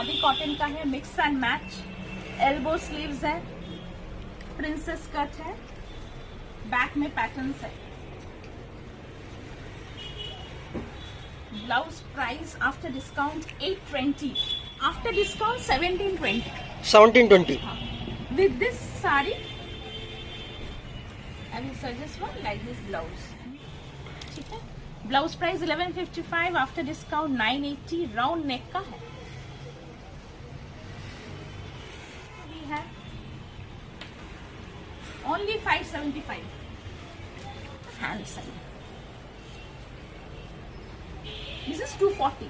Khadi cotton का है, mix and match, elbow sleeves है, प्रिंसेस कट है, बैक में पैटर्न्स है। Blouse price after discount 820, after discount 1720। 1720 With this saree, I will suggest one like this blouse. ठीक है, blouse price 1155, after discount 980, round neck का है। We have only 575. Handsome. This is 240.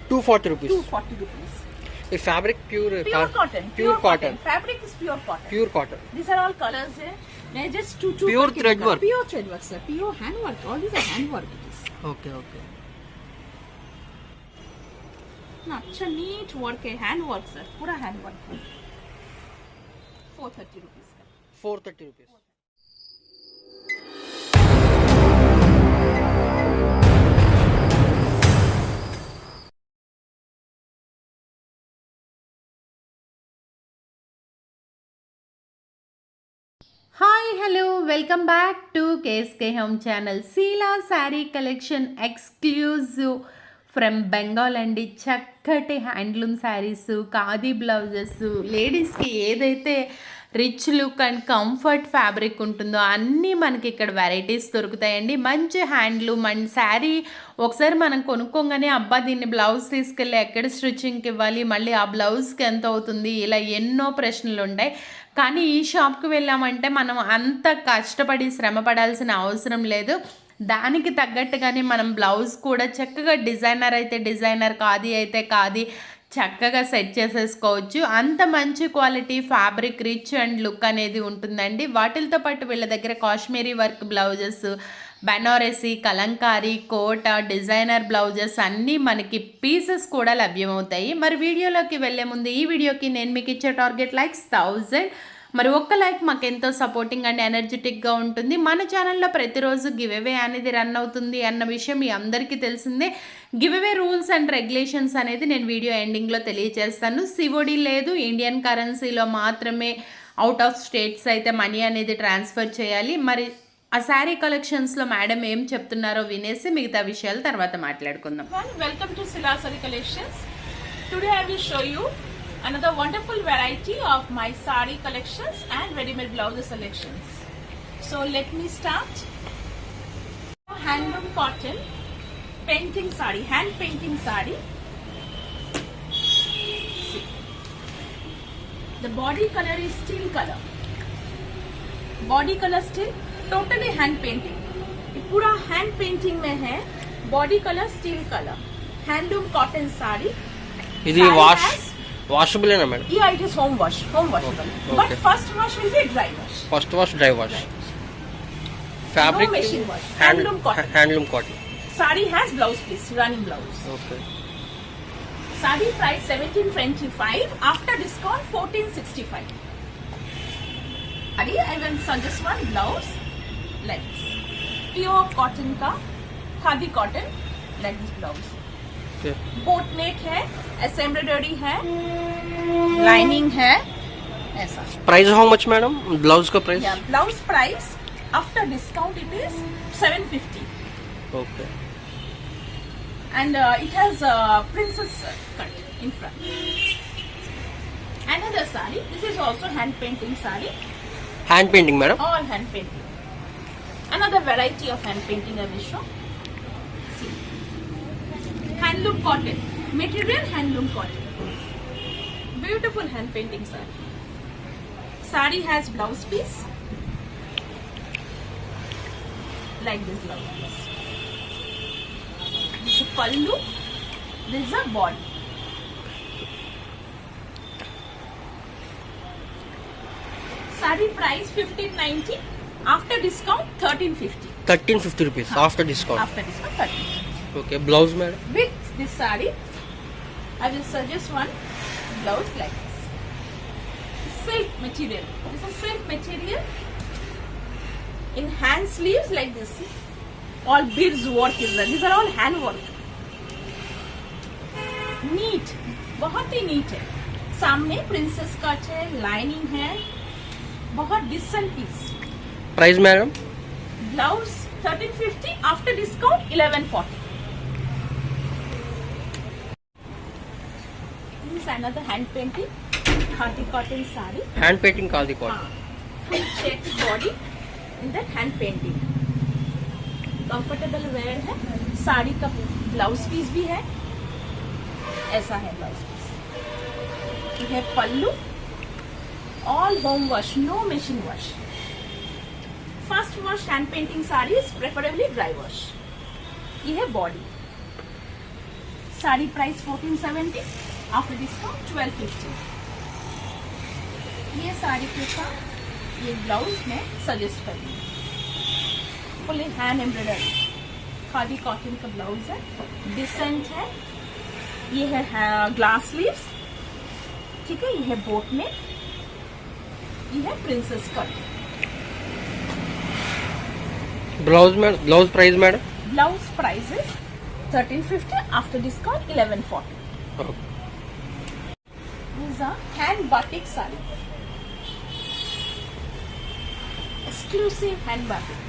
240 rupees. 240 rupees. ये fabric pure Pure cotton. Pure cotton. Fabric is pure cotton. Pure cotton These are all colors. They just two Pure करके thread दिखा- work. Pure thread work, sir. Pure hand work. All these are hand work. It is. Okay okay ना अच्छा neat work है, hand work sir, पूरा hand work है। 430 rupees का। 430 rupees. Hi hello welcome back to KSK home channel. Sheela sari collection exclusive from Bengal అండి. చక్కటి handloom saris, khadi blouses, లేడీస్కి ఏదైతే rich look and comfort fabric ఉంటుందో అన్నీ మనకి ఇక్కడ వెరైటీస్ దొరుకుతాయండి. మంచి హ్యాండ్లూమ్ అండ్ శారీ ఒకసారి మనం కొనుక్కోగానే అబ్బా దీన్ని బ్లౌజ్ తీసుకెళ్ళి ఎక్కడ స్టిచ్చింగ్కి ఇవ్వాలి, మళ్ళీ ఆ బ్లౌజ్కి ఎంత అవుతుంది, ఇలా ఎన్నో ప్రశ్నలు ఉంటాయి. కానీ ఈ షాప్కి వెళ్ళామంటే మనం అంత కష్టపడి శ్రమ పడాల్సిన అవసరం లేదు. దానికి తగ్గట్టుగానే మనం బ్లౌజ్ కూడా చక్కగా డిజైనర్ అయితే డిజైనర్, ఖాదీ అయితే ఖాదీ చక్కగా సెట్ చేసేసుకోవచ్చు. అంత మంచి quality fabric, rich and look అనేది ఉంటుందండి. వాటితో పాటు వీళ్ళ దగ్గర కాశ్మీరీ వర్క్ బ్లౌజెస్, బెనారసీ, కలంకారీ, కోట, డిజైనర్ బ్లౌజెస్ అన్నీ మనకి పీసెస్ కూడా లభ్యమవుతాయి. మరి వీడియోలోకి వెళ్ళే ముందు ఈ వీడియోకి నేను మీకు ఇచ్చే టార్గెట్ లైక్స్ 1000. మరి ఒక్క లైక్ మాకు ఎంతో సపోర్టింగ్ అండ్ ఎనర్జెటిక్గా ఉంటుంది. మన ఛానల్లో ప్రతిరోజు గివ్ అవే అనేది రన్ అవుతుంది అన్న విషయం మీ అందరికీ తెలిసిందే. Give away rules and regulations అనేది నేను వీడియో ఎండింగ్లో తెలియజేస్తాను. సిఓడి లేదు, ఇండియన్ కరెన్సీలో మాత్రమే అవుట్ ఆఫ్ స్టేట్స్ అయితే మనీ అనేది ట్రాన్స్ఫర్ చేయాలి. మరి ఆ శారీ కలెక్షన్స్లో మేడం ఏం చెప్తున్నారో వినేసి మిగతా విషయాలు తర్వాత మాట్లాడుకుందాం. వెల్కమ్ టు శిలా sorry collections. Today I will show you another wonderful variety of my saree collections and ready-made blouses selections. So let me start. Handloom cotton painting saree, hand painting saree. See. The body color is steel color. Body color steel, totally hand painting. ये पूरा hand painting में है. Body color steel color. Handloom cotton saree. ఇది washable है ना madam? Yeah, it is home washable. Okay. But first wash will be dry wash. First wash, dry wash. Fabric No machine wash. Handloom cotton. Handloom cotton. Saree has blouse piece, running blouse. Okay. Saree price 1725, after discount 1465. Saree, I will suggest one blouse like this. Pure cotton का, khadi cotton like this blouse. Okay. Boat neck है, embroidery है, lining है, ऐसा. Price how much madam? Blouse का price? Yeah, blouse price after discount it is 750. Okay. And it has princess cut in front. Another saree. This is also hand painting saree. Hand painting madam? All hand painting. Another variety of hand painting I will show. See. Handloom cotton. Material handloom cotton. Beautiful hand painting saree. Saree has blouse piece. Like this blouse piece. This is pallu. This is a body. Saree price 1590. After discount 1350. 1350 rupees after discount. After discount 1350. Okay. Blouse madam? With this saree, I will suggest one blouse like this. Silk material. This is silk material. In hand sleeves like this. All beads work is there. These are all hand work. Neat. बहुत ही NEET है। सामने princess cut है, lining है, बहुत decent piece. Price madam? Blouse 1350, after discount 1140। This is another hand painting khadi cotton saree. Hand painting khadi cotton. full checked body in that hand painting. Comfortable wear है। साड़ी का blouse piece भी है, ऐसा है blouse piece. ये है pallu, all home wash, no machine wash. First wash hand painting saris, preferably dry wash. ये है body. Sari price 1470, after discount 1250। ये साड़ी के साथ ये ब्लाउज मैं सजेस्ट करूंगी। Full hand embroidery khadi cotton का ब्लाउज है, डिसेंट है। ये है ग्लास स्लीव्स, ठीक है। ये है बोट नेक, ये है प्रिंसेस कट। ब्लाउज में blouse price madam? Blouse price is 1350, after discount 1140। These are hand batik saree, exclusive hand batik।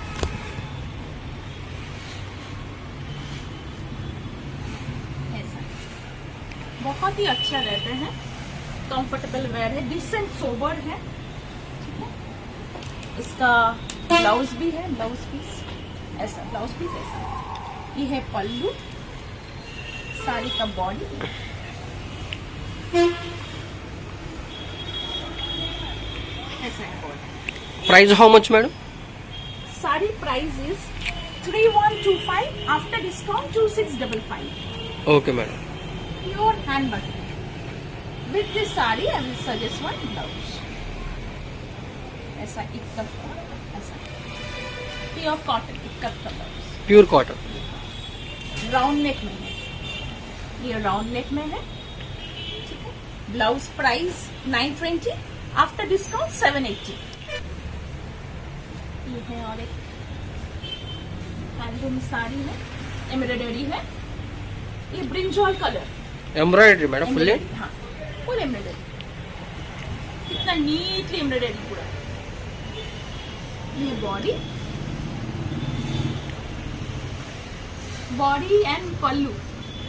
ऐसा बहुत ही अच्छा रहते हैं, कंफर्टेबल वेयर है, डिसेंट सोबर है, ठीक है। इसका ब्लाउज भी है, ब्लाउज पीस ऐसा, ब्लाउज पीस ऐसा। ये है पल्लू, साड़ी का बॉडी, ऐसा है body. Price how much madam? Sari price is 3125, after discount 2655। Okay madam. Pure hand button. With this sari I will suggest one blouse, ऐसा इक्कत का, ऐसा प्योर कॉटन इक्कत का blouse, pure cotton. Round neck में है, ये राउंड नेक में है, ठीक है। Blouse price 920, after discount 780। ये है और एक हैंडलूम साड़ी है, एम्ब्रॉयडरी है। ये brinjal colour embroidery madam fully? हाँ, फुल एम्ब्रॉयडरी, कितना नीटली एम्ब्रॉयडरी पूरा। ये body, body and pallu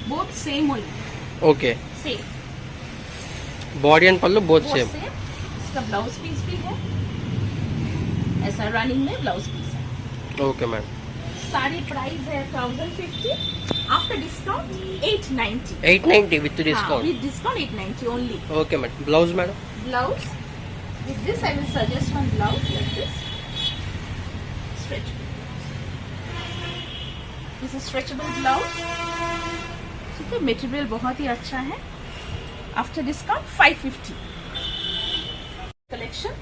both same only, okay. Same body and pallu both same. इसका ब्लाउज पीस भी है, ऐसा रनिंग में ब्लाउज पीस है। Okay madam. साड़ी प्राइस है 1050, after discount 890। 890 with discount? With discount 890 only. Okay madam. Blouse madam? Blouse, with this I will suggest one blouse like this, stretchable। This is stretchable blouse, ठीक है। Material बहुत ही अच्छा है, after discount 550। Collection,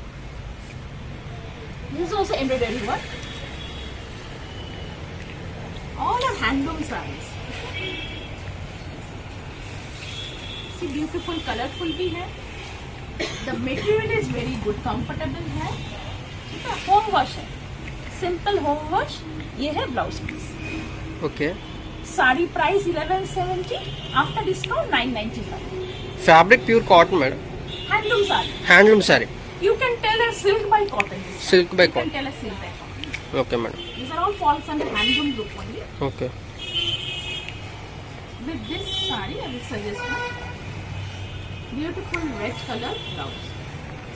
this is also embroidery work, all are handloom sarees। See, beautiful, colorful भी है। The material is very good, comfortable है, ठीक है। होम वॉश है, सिंपल होम वॉश। ये है blouse piece. Okay. Sari price 1170, after discount 995। Fabric pure cotton madam? Handloom sari, handloom sari. you can tell a silk by cotton। Silk by you cotton। can tell a silk by cotton। Okay madam. These are all falls under handloom group only। Okay. With this saree I will suggest one beautiful red color blouse।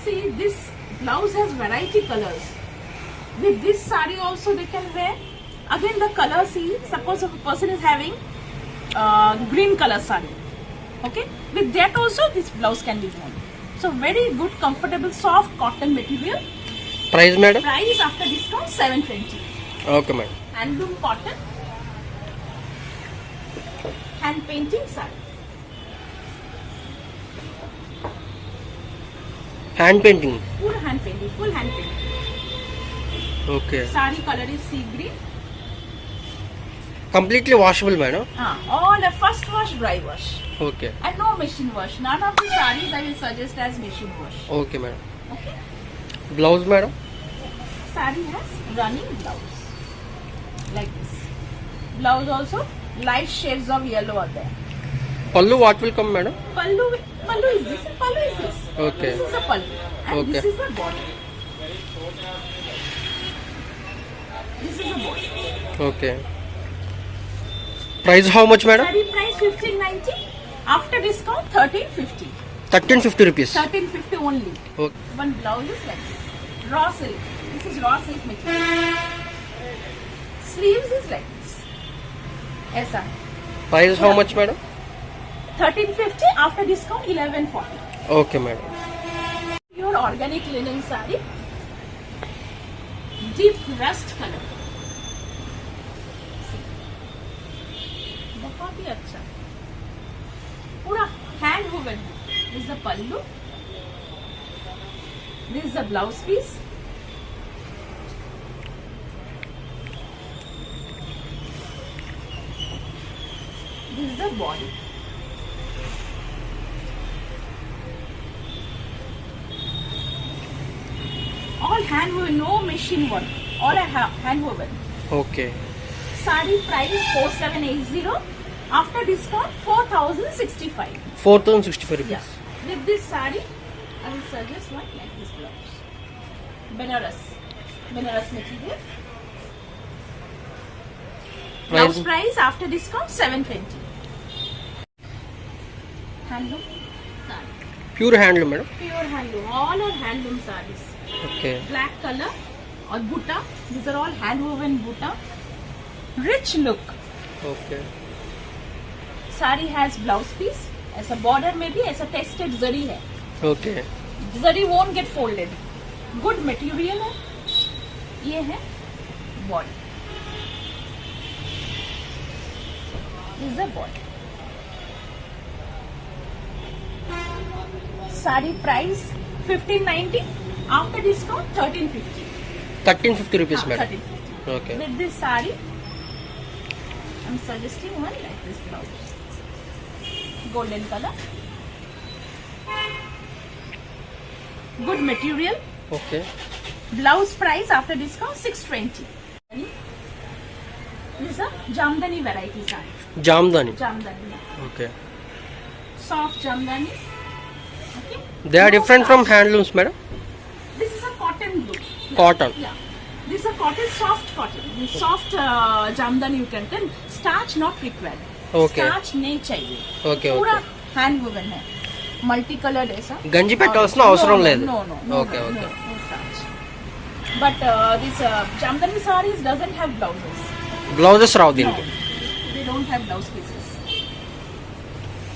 See, this blouse has variety colors। With this saree also they can wear, again the color, see, suppose if a person is having green color saree, okay, with that also this blouse can be worn। So very good, comfortable, soft cotton material। Price madam? Price after discount 720। Okay madam. Handloom cotton, hand painting saree। Hand painting? पूरा hand painting, full hand painting. Okay. Sari colour is sea green. completely washable madam? All the first wash, dry wash, Okay. and no machine wash. None of the sarees I will suggest as machine wash. Okay madam. Okay. Blouse madam? Saree has running blouse like this. Blouse also light shades of yellow are there. Pallu what will come, madam? Pallu is this and pallu is this. Okay. This is a pallu and Okay. this is the body. This is the body. Okay. Price how much, madam? Saree price 1590. After discount 1350. 1350 rupees. 1350 only. Okay. One blouse is like this. Raw silk. This is raw silk material. Sleeves is like this. ऐसा. Price how much, madam? 1350. After discount 1140. Okay, madam. Pure organic linen saree. Deep rust color. बहुत ही अच्छा. पूरा hand woven. This is the pallu. This is the blouse piece. This is the body. All hand woven, no machine work. All hand woven. Okay. Saree price 4780. After discount 4065. 4065 rupees. Yeah. With this saree, I will suggest one like this blouse. Benaras material. Blouse price after discount 720. Handloom saree. Pure handloom, madam. Pure handloom. All are handloom sarees. Okay. Black color or butta. These are all hand woven butta. Rich look. Okay. Sari has blouse piece ऐसा border में भी ऐसा tested zari है Okay. Zari won't get folded good material है ये है body is the body sari price 1590 after discount 1350 1350 rupees, madam. 1350 Okay. with this saree I'm suggesting one like this blouse golden color good material Okay. blouse price after discount 620 this is a jamdani variety saree Jamdani. jamdani Okay. soft jamdani okay They are No different from starch. handlooms, madam. this is a cotton blue Cotton. yeah this is a cotton soft cotton this soft jamdani you can tell starch not required Okay. starch नहीं चाहिए Okay, पूरा okay. Hand woven है multi coloured ऐसा గంజి పెట్టాల్సిన అవసరం లేదు. no Okay, okay. no starch but this jamdani sarees doesn't have blouses Blouses Rao no దీనికి. they don't have blouse pieces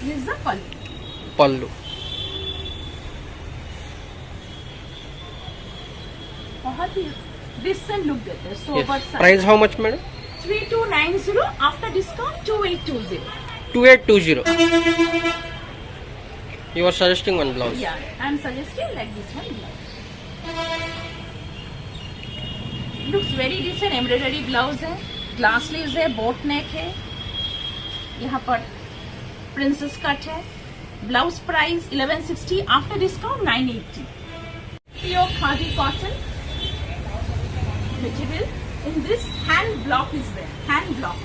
this is the pallu పళ్ళు. बहुत ही decent look देते हैं Yes. sober saree Price how much, madam? 3290 after discount 2820 2820. You are suggesting one blouse. yeah I'm suggesting like this one blouse looks very decent embroidery blouse है glass sleeves है boat neck है यहाँ पर princess cut है blouse price 1160 after discount 980 pure khadi cotton material in this hand block is there hand block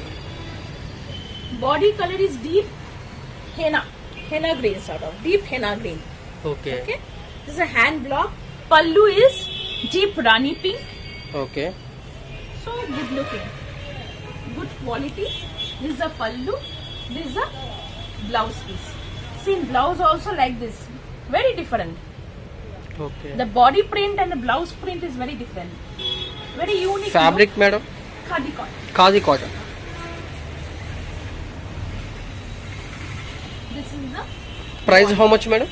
body color is deep henna green sort of deep henna green Okay. okay this is a hand block pallu is deep rani pink Okay. so good looking good quality this is a pallu this is a blouse piece see in blouse also like this very different Okay. the body print and the blouse print is very different very unique Fabric, madam? look. khadi cotton Khadi cotton. this is the Price how much, madam?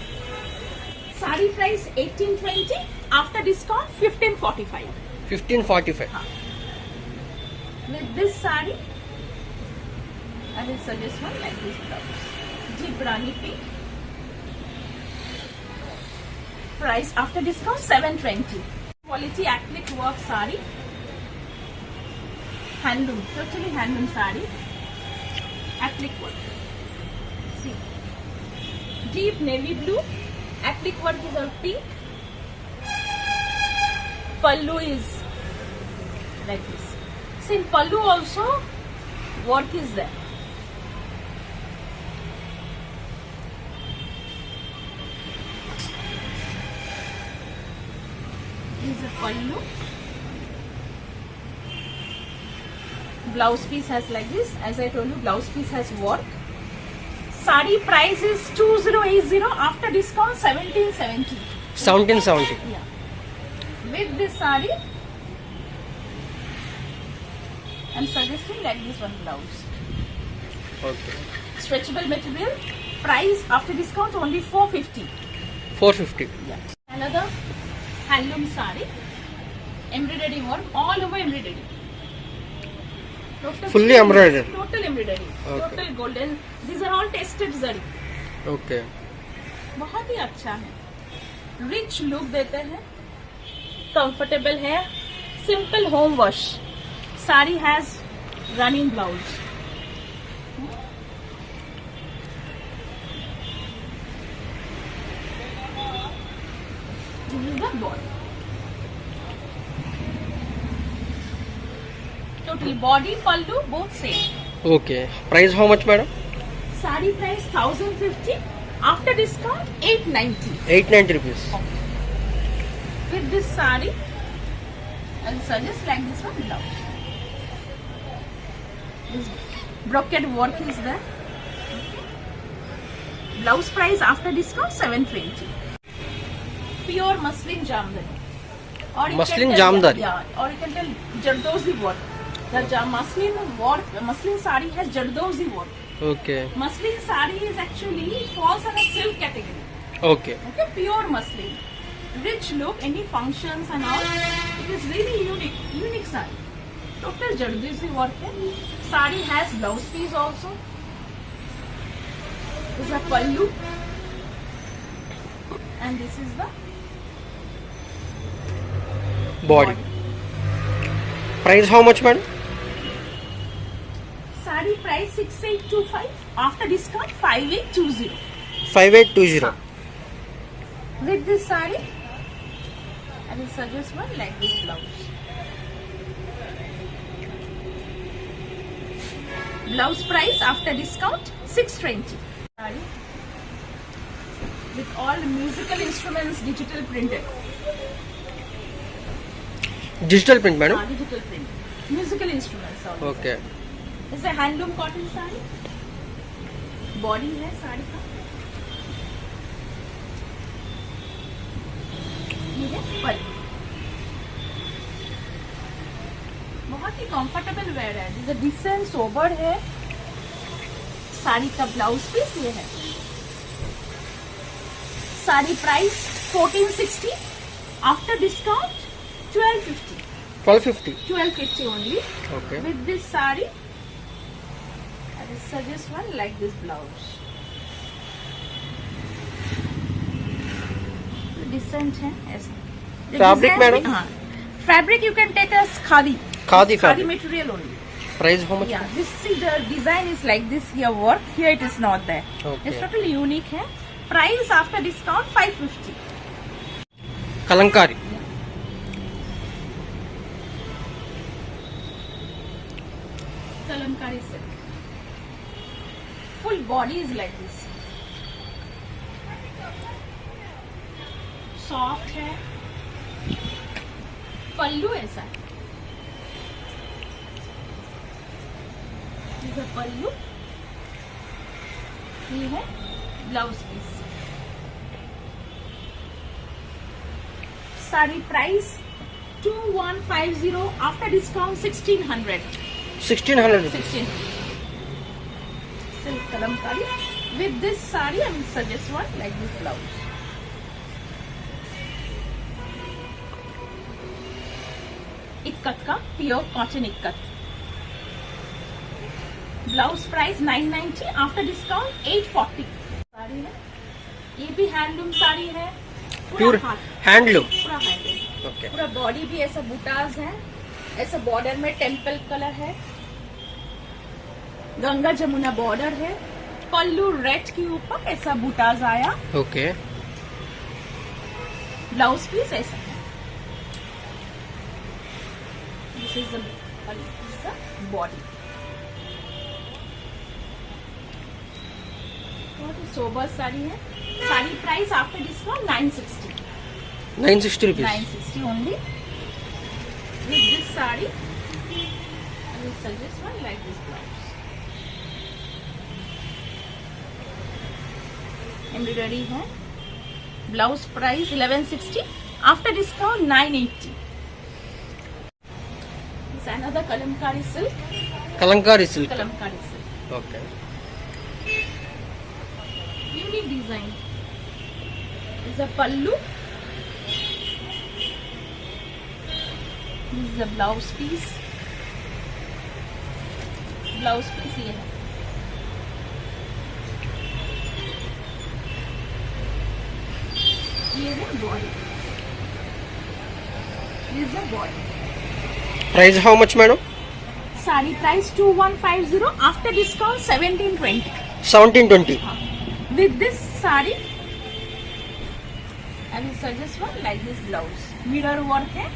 saree price 1820 after discount 1545 1545. with this saree I will suggest one like this blouse deep rani pink price after discount 720 quality acrylic work saree handloom totally handloom saree acrylic work see deep navy blue acrylic work is a pink pallu is like this see in pallu also work is there is a pallu. Blouse piece has like this. As I told you, blouse piece has work. Sari price is 2080. After discount 1770. 1770. Yeah. With this sari, I'm suggesting like this one blouse. Okay. Stretchable material. Price after discount only 450. 450. Yeah. Another handloom sari. Embroidery work, all over embroidery. Total Fully embroidered. Total embroidery. Okay. Total golden. These are all tested zari. Okay. बहुत ही अच्छा है. Rich look देते हैं. Comfortable है. Simple home wash. Sari has running blouse. This is the body. Total body, pallu, both same. Okay. Price how much, madam? Sari price 1050. After discount 890. 890 rupees. With this sari, I'll suggest like this one blouse. This brocade work is there. Blouse price after discount 720. Pure muslin jamdani. Or you Muslin can tell- jamdani. Yeah, or you can tell Jardozi work. The muslin work, muslin sari has Jardozi work. Okay. Muslin sari is actually falls under silk category. Okay. Okay, pure muslin. Rich look, any functions and all. It is really unique sari. Total Jardozi work है. Sari has blouse piece also. This is a pallu. And this is the Body. Price how much, madam? Sari price 6825. After discount 5820. 5820. With this sari, I will suggest one like this blouse. Blouse price after discount 620. Sari with all musical instruments digital printed. Digital print, madam? Digital print. Musical instruments also. Okay. It's a handloom cotton sari. Body है साड़ी का. ये है पल्लू. बहुत ही comfortable wear है. This decent sober है. साड़ी का blouse piece ये है. Sari price 1460. After discount 1250. 1250. 1250 only. Okay. With this sari, I will suggest one like this blouse. Decent है ऐसा. The Fabric, design madam? भी- हाँ. Fabric you can take as khadi. Khadi fabric. material only. Price how much? Yeah, this see the design is like this here work. Here it is not there. Okay. It's totally unique है. Price after discount 550. Kalankari. Kalamkari silk. Full body is like this. Soft है. पल्लू ऐसा है. This is a pallu. ये है blouse piece. Sari price 2150. After discount 1600. 1600 rupees. 16. Silk kalamkari. With this sari, I will suggest one like this blouse. Ikkat ka pure cotton ikkat. Blouse price 990. After discount 840. Sari है. ये भी handloom sari है. Pure handloom. पूरा handloom. Okay. पूरा body भी ऐसा बूटाज है. ऐसा बॉर्डर में टेम्पल कलर है. गंगा जमुना बॉर्डर है. पल्लू रेड के ऊपर ऐसा बूटाज आया. Okay. ब्लाउज पीस ऐसा है. This is the body. बहुत ही सोबर साड़ी है. Sari price after discount 960. 960 rupees. 960 only. With this sari, I will suggest one like this blouse. Embroidery है. Blouse price 1160. After discount 980. It's another kalamkari silk. Kalankari silk. Kalamkari silk. Okay. Unique design. It's a pallu. This is a blouse piece. Blouse piece ये है. ये है body. This is a body. Price how much, madam? Sari price 2150. After discount 1720. 1720. With this sari, I will suggest one like this blouse. Mirror work है,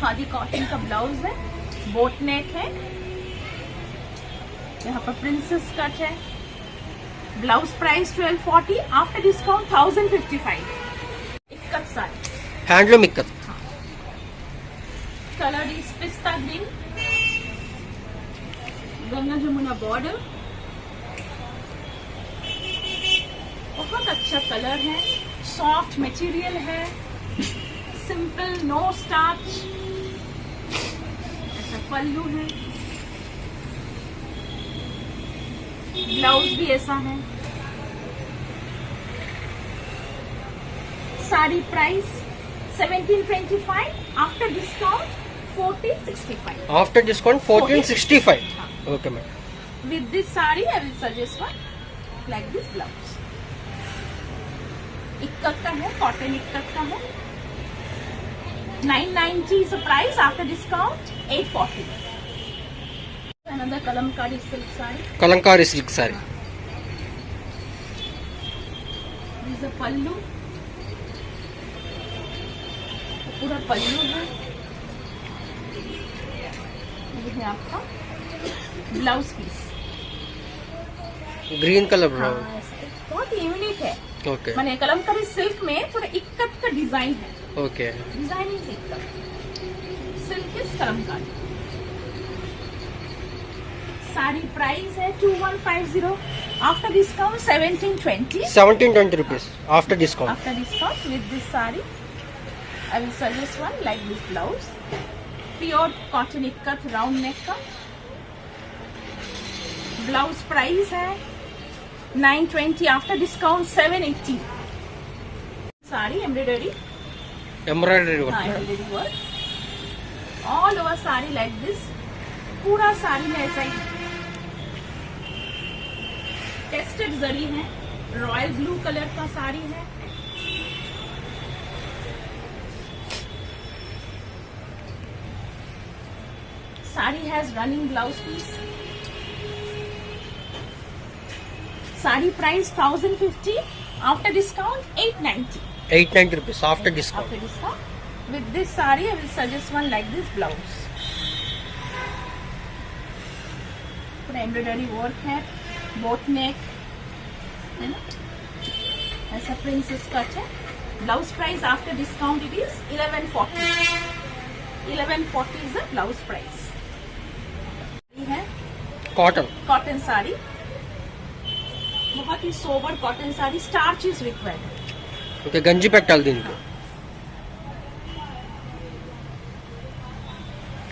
khadi cotton का blouse है, boat neck है, यहाँ पर प्रिंसेस कट है. Blouse price 1240. After discount 1055. Ikkat sari. Handloom ikkat. Colour is pista green. Ganga Jamuna border. बहुत अच्छा colour है. सॉफ्ट मटेरियल है. Simple no starch. ऐसा पल्लू है. ब्लाउज भी ऐसा है. Sari price 1725. After discount 1465. After discount 1465. Okay, madam. With this saree, I will suggest one like this blouse. Ikat का है, कॉटन इक्कत का है. 990 is the price. After discount 840. Another kalamkari silk saree. Kalankari silk saree. This is a pallu. पूरा पल्लू है. ये है आपका blouse piece. Green color हाँ, brown. ऐसा. बहुत यूनिक है. Okay. माने कलमकारी सिल्क में थोड़ा इक्कत का डिजाइन है. Okay. Design is ikat. Silk is Kalamkari. Sari price है 2150. After discount 1720. 1720 rupees. After discount. After discount with this saree, I will suggest one like this blouse. Pure cotton ikkat round neck का. Blouse price है 920. After discount 780. Saree embroidery. Embroidery हाँ, work. embroidery work. All over saree like this. पूरा साड़ी में ऐसा ही tested zari है. Royal blue colour का साड़ी है. Sari has running blouse piece. Sari price 1050. After discount 890. 890 rupees. After discount. After discount. With this saree, I will suggest one like this blouse. पूरा embroidery work है. Boat neck है ना. ऐसा प्रिंसेस कट है. Blouse price after discount it is 1140. 1140 is the blouse price. ये है Cotton. Cotton sari. बहुत ही sober cotton sari. Starch is required. Okay. गंजी पैक डाल दी इनको.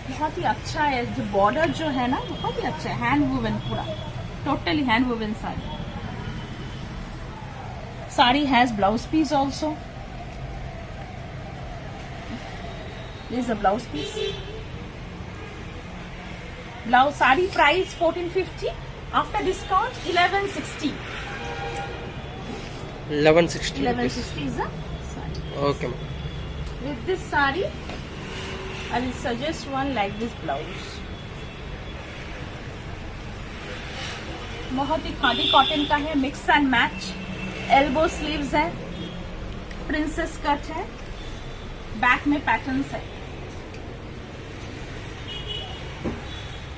बहुत ही अच्छा है. जो बॉर्डर जो है ना बहुत ही अच्छा है. हैंड वूवन पूरा totally hand woven sari. Sari has blouse piece also. This is a blouse piece. Blouse sari price 1450. After discount 1160. 1160 rupees. 1160 is a saree. Okay, madam. With this saree, I will suggest one like this blouse. बहुत ही khadi cotton का है. Mix and match. Elbow sleeves है. Princess cut है. Back में patterns है.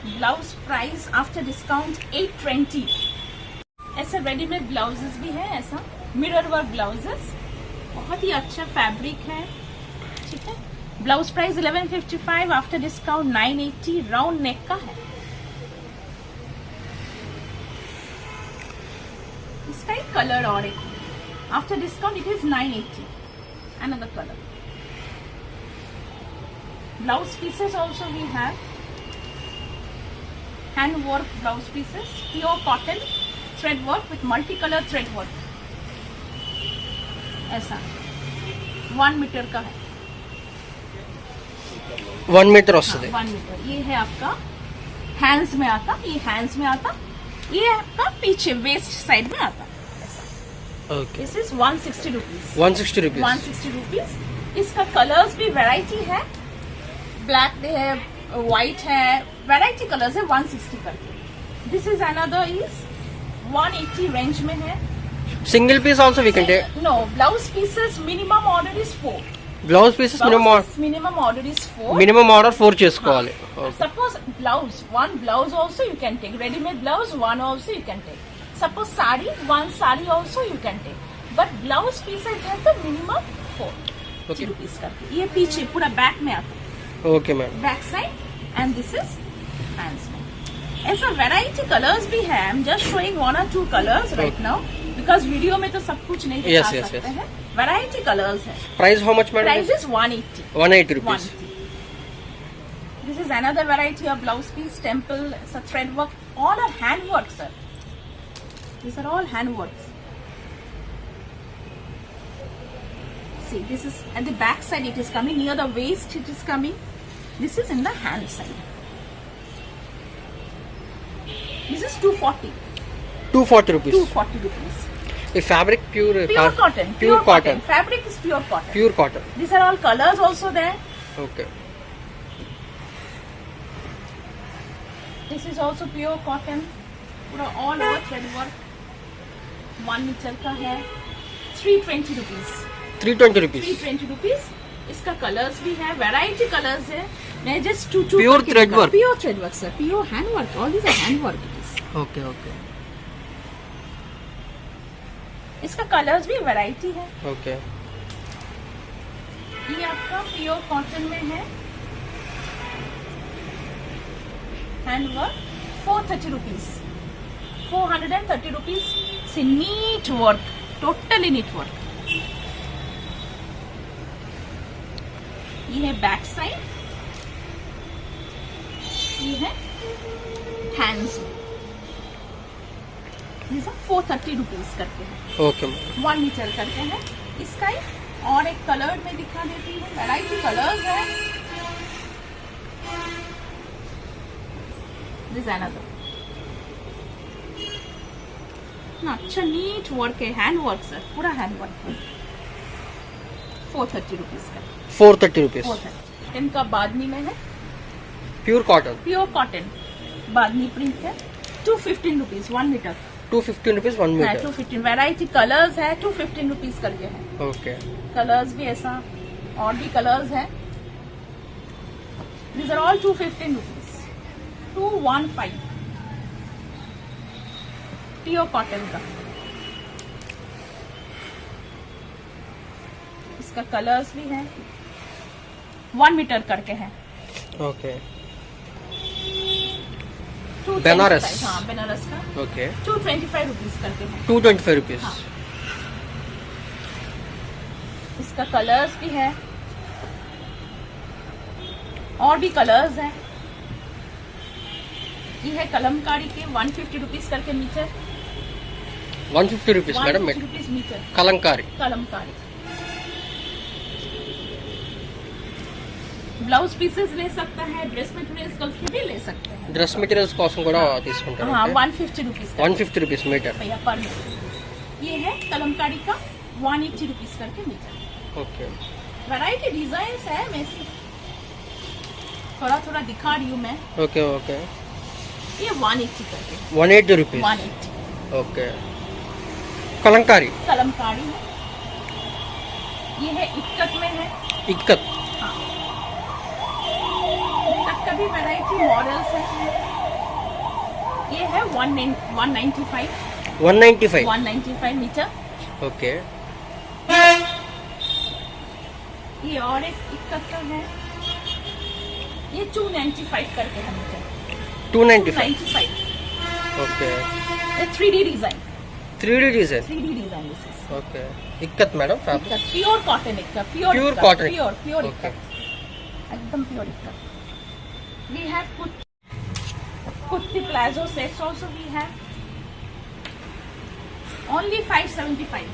Blouse price after discount 820. ऐसे readymade blouses भी है. ऐसा मिरर वर्क ब्लाउजेस. बहुत ही अच्छा फैब्रिक है. Blouse price 1155, after discount 980, round neck का है। इसका एक कलर और एक, after discount it is 980, another color. Blouse pieces also we have hand work blouse pieces, pure cotton thread work with multicolor thread work, ऐसा 1 metre का है। 1 metre వస్తుంది। 1 मीटर। ये है आपका हैंड्स में आता, ये हैंड्स में आता, ये आपका पीछे वेस्ट साइड में आता। Okay, this is 160 rupees. 160 rupees. 160 rupees. इसका कलर्स भी वैरायटी है, ब्लैक है, व्हाइट है, वैरायटी कलर्स है 160 करके। This is another is 180 range में है। Single piece also we can take. No, blouse pieces minimum order is 4. Blouse pieces Minimum order is 4. Minimum order 4 చేసుకోవాలి। Suppose blouse, one blouse also you can take. Ready-made blouse, one also you can take. Suppose sari, one sari also you can take. But blouse pieces have the minimum 4 Okay. rupees करके। ये पीछे पूरा back में आता है, okay madam. Back side, and this is hands में। ऐसा variety colours भी है। I am just showing 1 or 2 colours right now, because video में तो सब कुछ नहीं दिखा Yes, yes, सकते yes. हैं। वैरायटी कलर्स है। Price how much madam? Price is 180। 180 rupees. 180. This is another variety of blouse piece, temple, it's a thread work. All are hand work, sir. These are all hand works. See, this is at the back side. It is coming near the waist. It is coming. This is in the hand side. This is 240. 240 rupees. 240 rupees. ఈ fabric pure Pure cotton. Pure cotton. Fabric is pure cotton. Pure cotton. These are all colors also there. Okay, This is also pure cotton. पूरा all over thread work. 1 metre का है। 320 rupees. 320 rupees. 320 rupees. इसका colours भी है, variety colours है। मैं just to Pure thread work. Pure thread work sir, pure hand work. All this are hand work. Okay okay इसका colours भी variety है। ఓకే। ये आपका प्योर कॉटन में है, हैंड वर्क 430 रुपीज। 430 रुपीज से neat work, totally neat work. ये है बैक साइड, ये है हैंड्स में। ये सब 430 रुपीज करके है। Okay madam. 1 मीटर करके है। इसका एक और एक कलर में दिखा देती हूँ, वैरायटी कलर्स है। दिस अनदर ना, अच्छा नीट वर्क है, हैंड वर्क सर, पूरा हैंड वर्क है। 430 रुपीज का। 430 रुपीस। 430। इनका बादनी में है, ప్యూర్ కాటన్। प्योर कॉटन बादनी प्रिंट है। 215 rupees 1 metre. 215 rupees 1 metre. 215। Variety colours है, 215 रुपीज करके है। ఓకే, कलर्स भी ऐसा और भी कलर्स है। These are all 215 rupees. 215 pure cotton का। इसका कलर्स भी है, 1 मीटर करके है। ఓకే। 225, बनारस। हाँ बनारस का। ఓకే, 225 रुपीज करके है। 225 रुपीस। हाँ। इसका कलर्स भी है और भी कलर्स हैं। ये है कलमकारी के 150 रुपीज करके metre. 150 rupees madam. 150 rupees metre Kalamkari. Kalamkari. Blouse pieces ले सकता है, ड्रेस मटेरियल्स के भी ले सकते हैं। డ్రెస్ మెటీరియల్స్ కోసం కూడా తీసుకుంటారు। हाँ 150 रुपीज 150 रुपीस मीटर। भैया पर मीटर। ये है कलमकारी का 180 रुपीज करके मीटर। ఓకే, वैरायटी डिजाइन है, मैं सिर्फ थोड़ा थोड़ा दिखा रही हूँ मैं। Okay okay. ये 180 करके 180 रुपीस। 180 ఓకే, కలంకారీ। कलमकारी है। ये है इक्कत में है। ఇక్కత్। हाँ, इक्कत का भी वैरायटी मॉडल्स है। ये है 195 195। मीटर। ఓకే, ये और एक इक्कत का है, ये 295 करके है मुझे। 295 ओके। ये 3D design, 3D design 3D design this is okay. Ikat madam fabric pure cotton ikat, Pure cotton. Pure Okay. Ikat, एकदम pure ikat. We have kurti palazzo sets also we have only 575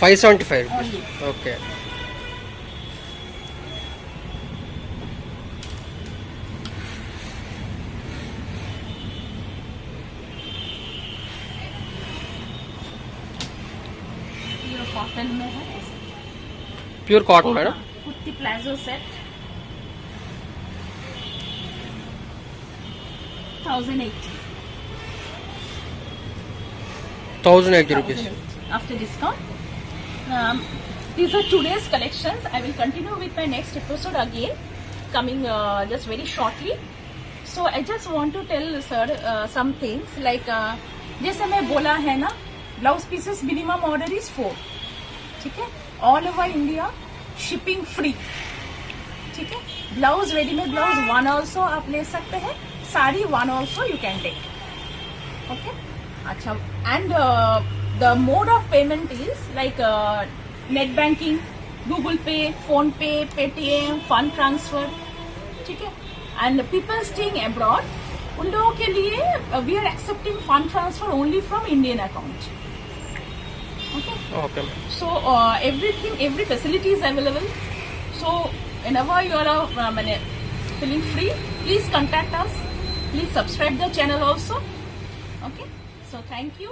575 Only. Okay. Pure cotton में है, pure cotton madam kurti palazzo set 1080 1080 rupees after discount. These are today's collections. I will continue with my next episode again, coming just very shortly. So I just want to tell sir some things like जैसे मैं बोला है ना, blouse pieces minimum order is 4, ठीक है, all over India shipping free, ठीक है। Blouse readymade blouse 1 also आप ले सकते हैं, sari 1 also you can take, okay. अच्छा, and the mode of payment is like net banking, Google Pay, PhonePe, Paytm, fund transfer, ठीक है। एंड पीपल स्टेइंग अब्रॉड, उन लोगों के लिए we are accepting fund transfer only from Indian account, okay. Okay. So everything, every facility is available. So whenever you are feeling free, please contact us. Please subscribe the channel also. Okay. So thank you.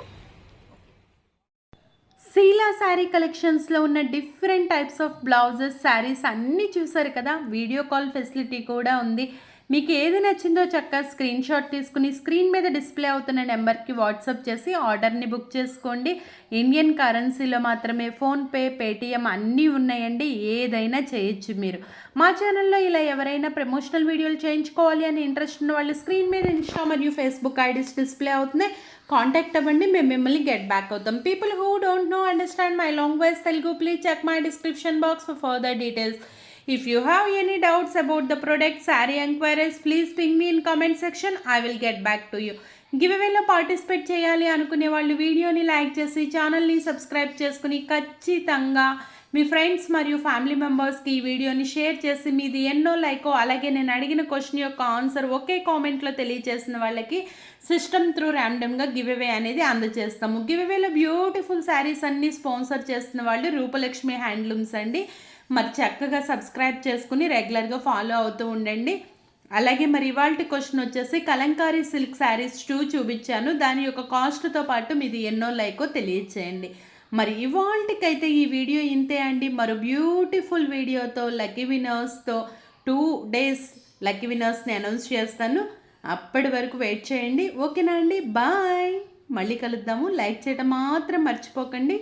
Sheela sari కలెక్షన్స్లో ఉన్న different types of blouses, saris అన్నీ చూసారు కదా. Video call facility కూడా ఉంది. మీకు ఏది నచ్చిందో చక్కగా స్క్రీన్ షాట్ తీసుకుని స్క్రీన్ మీద డిస్ప్లే అవుతున్న నెంబర్కి వాట్సాప్ చేసి ఆర్డర్ని బుక్ చేసుకోండి. ఇండియన్ కరెన్సీలో మాత్రమే, ఫోన్పే, పేటిఎం అన్నీ ఉన్నాయండి, ఏదైనా చేయొచ్చు మీరు. మా ఛానల్లో ఇలా ఎవరైనా ప్రమోషనల్ వీడియోలు చేయించుకోవాలి అని ఇంట్రెస్ట్ ఉన్న వాళ్ళు స్క్రీన్ మీద ఇన్స్టా మరియు ఫేస్బుక్ ఐడీస్ డిస్ప్లే అవుతున్నాయి, కాంటాక్ట్ అవ్వండి, మేము మిమ్మల్ని గెట్ బ్యాక్ అవుతాం. People who don't know understand my long voice Telugu, please check my description box for further details. If you have any doubts about the product, saree enquiries, please ping me in comment section. I will get back to you. గివ్అవేలో participate చేయాలి అనుకునే వాళ్ళు వీడియోని like చేసి ఛానల్ని subscribe చేసుకుని ఖచ్చితంగా మీ friends మరియు ఫ్యామిలీ మెంబర్స్కి ఈ వీడియోని షేర్ చేసి మీది ఎన్నో లైకో, అలాగే నేను అడిగిన క్వశ్చన్ యొక్క ఆన్సర్ ఒకే కామెంట్లో తెలియజేసిన వాళ్ళకి సిస్టమ్ త్రూ ర్యాండమ్గా గివ్అవే అనేది అందజేస్తాము. గివ్అవేలో బ్యూటిఫుల్ శారీస్ అన్నీ స్పాన్సర్ చేస్తున్న వాళ్ళు రూపలక్ష్మి హ్యాండ్లూమ్స్ అండి. మరి చక్కగా సబ్స్క్రైబ్ చేసుకుని రెగ్యులర్గా ఫాలో అవుతూ ఉండండి. అలాగే మరి ఇవాల్టి క్వశ్చన్ వచ్చేసి కలంకారీ సిల్క్ శారీస్ 2 చూపించాను, దాని యొక్క కాస్ట్తో పాటు మీది ఎన్నో లైకో తెలియచేయండి. మరి ఇవాల్టికైతే ఈ వీడియో ఇంతే అండి. మరో బ్యూటిఫుల్ వీడియోతో లక్కీ విన్నర్స్తో 2 days లక్కీ విన్నర్స్ని అనౌన్స్ చేస్తాను. అప్పటి వరకు వెయిట్ చేయండి, ఓకేనా అండి? బాయ్, మళ్ళీ కలుద్దాము. లైక్ చేయడం మాత్రం మర్చిపోకండి.